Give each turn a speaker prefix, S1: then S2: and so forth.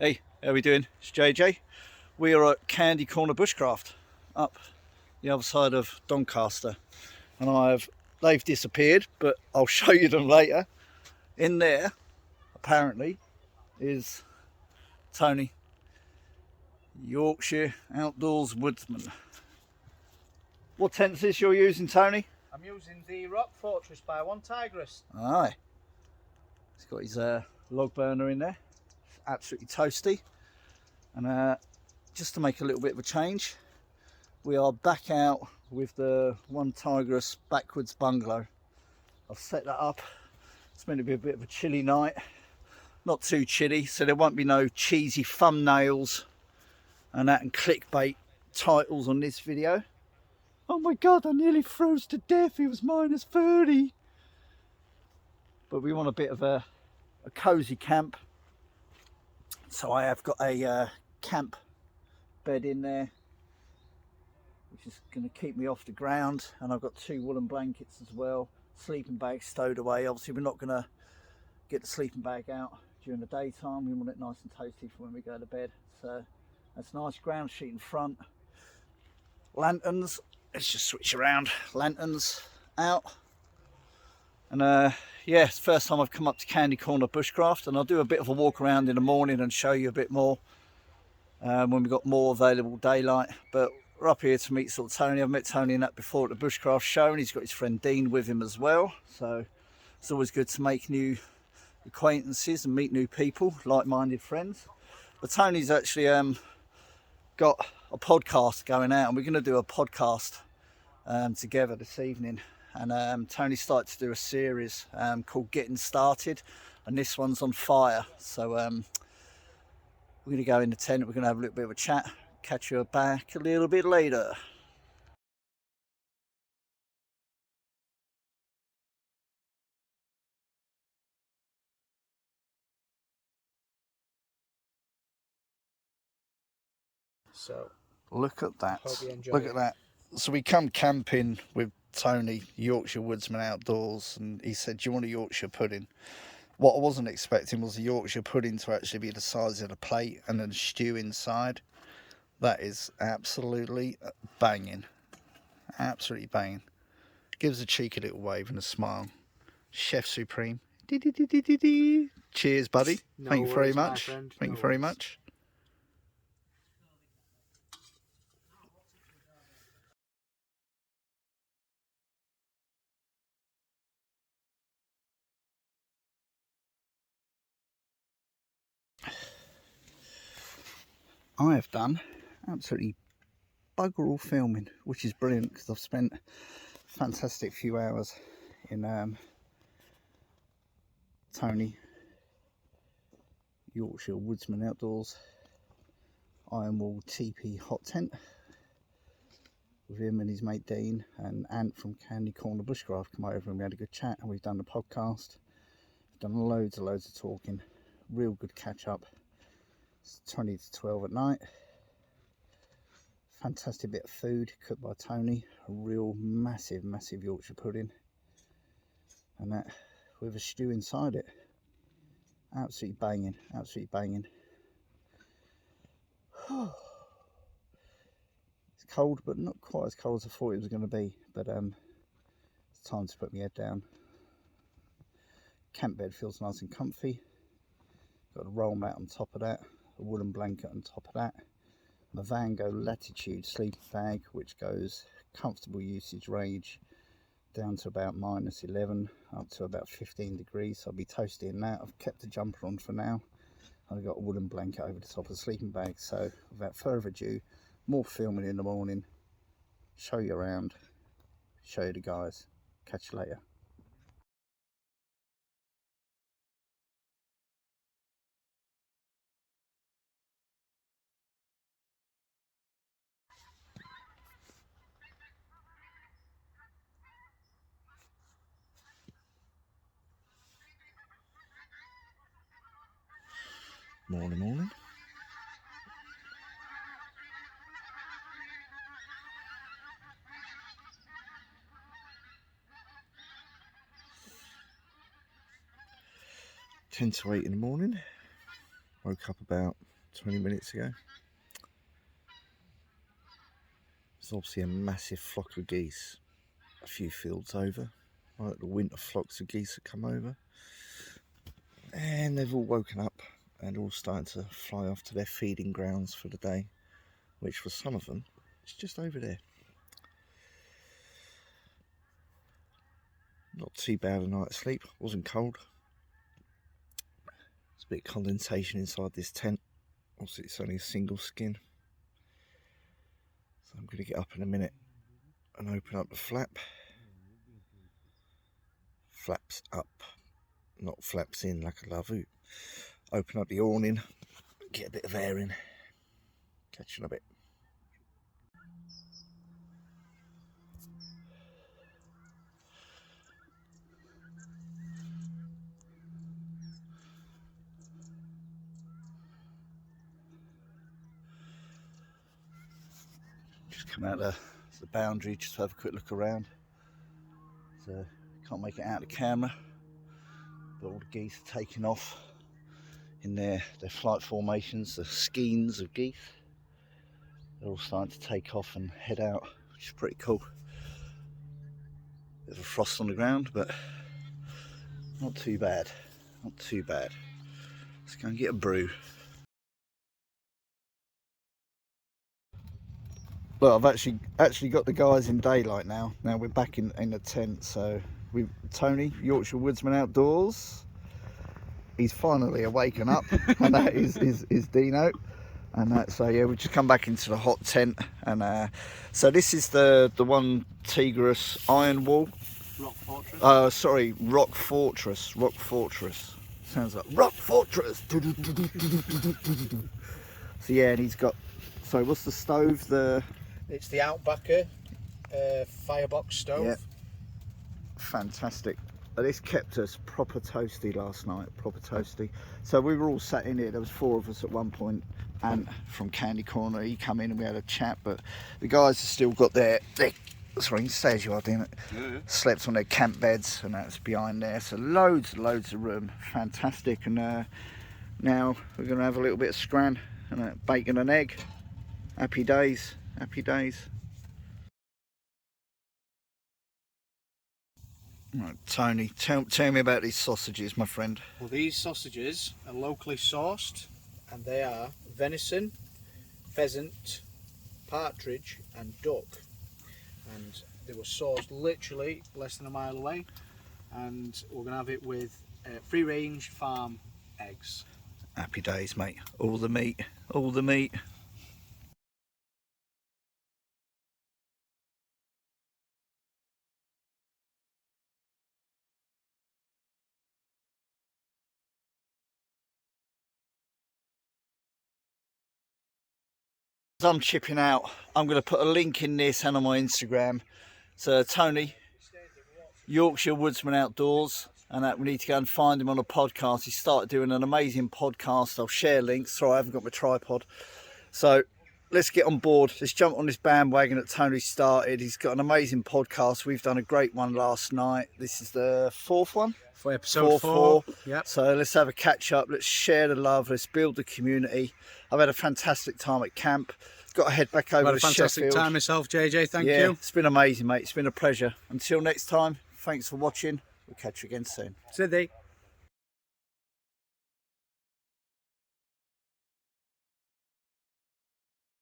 S1: Hey, how we doing? It's JJ. We are at Candy Corner Bushcraft up the other side of Doncaster, and they've disappeared, but I'll show you them later. In there, apparently, is Tony, Yorkshire.Outdoors Woodsman. What tent is this you're using, Tony?
S2: I'm using the Rock Fortress by One Tigress.
S1: Aye. He's got his log burner in there. It's absolutely toasty. And just to make a little bit of a change, we are back out with the One Tigress backwoods bungalow. I've set that up. It's meant to be a bit of a chilly night. Not too chilly, so there won't be no cheesy thumbnails and that and clickbait titles on this video. Oh my god, I nearly froze to death, it was -30. But we want a bit of a cozy camp. So I have got a camp bed in there, which is going to keep me off the ground, and I've got 2 woolen blankets as well, sleeping bag stowed away. Obviously we're not going to get the sleeping bag out during the daytime, we want it nice and toasty for when we go to bed. So that's nice ground sheet in front, lanterns, let's just switch around, lanterns out. And yeah, it's the first time I've come up to Candy Corner Bushcraft, and I'll do a bit of a walk around in the morning and show you a bit more when we've got more available daylight. But we're up here to meet sort of Tony. I've met Tony and that before at the Bushcraft show, and he's got his friend Dean with him as well. So it's always good to make new acquaintances and meet new people, like-minded friends. But Tony's actually got a podcast going out, and we're going to do a podcast together this evening. And Tony started to do a series called Getting Started, and this one's on fire. So we're going to go in the tent, we're going to have a little bit of a chat, catch you back a little bit later.
S2: So
S1: look at that,
S2: hope you enjoy
S1: look
S2: it.
S1: at that. So we come camping with Tony, Yorkshire.Woodsman.outdoors, and he said, do you want a Yorkshire pudding? What I wasn't expecting was the Yorkshire pudding to actually be the size of the plate and then stew inside. That is absolutely banging, absolutely banging. Gives a cheeky little wave and a smile. Chef Supreme. Cheers, buddy.
S2: No
S1: Thank you very
S2: worries, my
S1: much.
S2: friend.
S1: Thank
S2: No
S1: you very
S2: worries.
S1: much. I have done absolutely bugger all filming, which is brilliant because I've spent a fantastic few hours in Tony, Yorkshire.Woodsman.outdoors iron wall teepee hot tent with him and his mate Dean, and Ant from Candy Corner Bushcraft come over, and we had a good chat, and we've done the podcast, done loads of talking, real good catch up. It's 20 to 12 at night. Fantastic bit of food cooked by Tony, a real massive Yorkshire pudding, and that with a stew inside it. Absolutely banging, absolutely banging. It's cold, but not quite as cold as I thought it was going to be. But it's time to put my head down. Camp bed feels nice and comfy. Got a roll mat on top of that, a woolen blanket on top of that. My Vango Latitude sleeping bag, which goes comfortable usage range down to about -11 up to about 15 degrees, so I'll be toasty in that. I've kept the jumper on for now, and I've got a woolen blanket over the top of the sleeping bag. So without further ado, more filming in the morning, show you around, show you the guys. Catch you later. Morning. Ten to 8 in the morning. Woke up about 20 minutes ago. There's obviously a massive flock of geese a few fields over, like the winter flocks of geese that come over, and they've all woken up and all starting to fly off to their feeding grounds for the day, which for some of them is just over there. Not too bad a night's sleep, wasn't cold. There's a bit of condensation inside this tent. Obviously it's only a single skin, so I'm going to get up in a minute and open up the flap. Flaps up, not flaps in like a lavoo. Open up the awning, get a bit of air in. Catch you in a bit. Just come out the boundary just to have a quick look around. So can't make it out of the camera, but all the geese are taking off in their flight formations, the skeins of geese. They're all starting to take off and head out, which is pretty cool. Bit of a frost on the ground, but not too bad. Not too bad. Let's go and get a brew. Look, I've actually got the guys in daylight now. Now we're back in the tent. So Tony, Yorkshire.Woodsman Outdoors. He's finally awaken up, and that is Dino. And so yeah, we just come back into the hot tent, and so this is the one Tigris iron wall.
S2: Rock Fortress.
S1: Sorry, Rock Fortress. Rock Fortress. Sounds like Rock Fortress. So yeah, and he's got. So what's the stove?
S2: It's the Outbacker firebox stove.
S1: Yeah. Fantastic. This kept us proper toasty last night. Proper toasty. So we were all sat in here. There was 4 of us at one point. And from Candy Corner, he come in and we had a chat. But the guys have still got their sorry, stay as you are, didn't it? Yeah. Slept on their camp beds, and that's behind there. So loads of room. Fantastic. And now we're going to have a little bit of scran and bacon and egg. Happy days. Happy days. Right, Tony, tell me about these sausages, my friend.
S2: Well, these sausages are locally sourced, and they are venison, pheasant, partridge and duck. And they were sourced literally less than a mile away, and we're going to have it with free range farm eggs.
S1: Happy days, mate. All the meat, all the meat. As I'm chipping out, I'm going to put a link in this and on my Instagram. So Tony, Yorkshire.Woodsman Outdoors, and we need to go and find him on a podcast. He started doing an amazing podcast. I'll share links. Sorry, I haven't got my tripod. So let's get on board. Let's jump on this bandwagon that Tony started. He's got an amazing podcast. We've done a great one last night. This is the 4th one.
S2: For episode 4.
S1: Yep. So let's have a catch up. Let's share the love. Let's build the community. I've had a fantastic time at camp. Got to head back over to Sheffield.
S2: Had a fantastic time myself, JJ. Thank you.
S1: It's been amazing, mate. It's been a pleasure. Until next time, thanks for watching. We'll catch you again soon.
S2: Sidney.